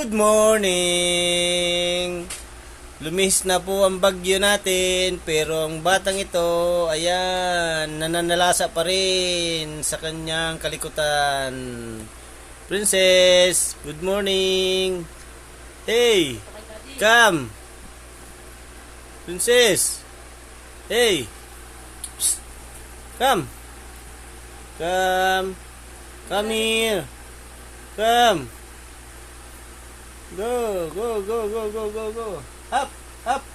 Good morning! Lumihis na po ang bagyo natin, pero ang batang ito, ayan, nananalasa pa rin sa kanyang kalikutan. Princess, good morning! Hey! Come! Princess! Hey! Psst. Come! Come! Come here! Come! Go, go, go, go, go, go, go. Up, up.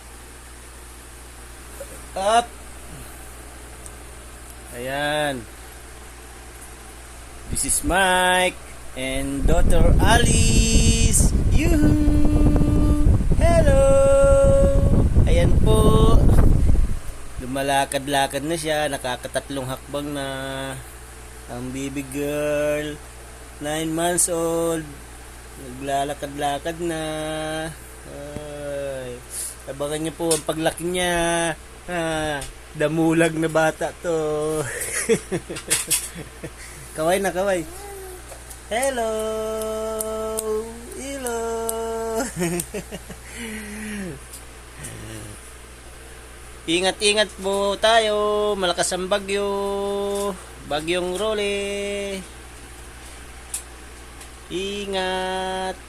Up. Ayan. This is Mike and daughter Alice. Yuhu! Hello! Ayan po. Lumalakad-lakad na siya. Nakakatatlong hakbang na. Ang baby girl. 9 months old. Naglalakad-lakad na. Ay, abangan niyo po ang paglaki niya. Damulag na bata to. Kaway na, kaway. Hello. Hello. Ingat-ingat po tayo. Malakas ang bagyo. Bagyong Rolly. Ingat.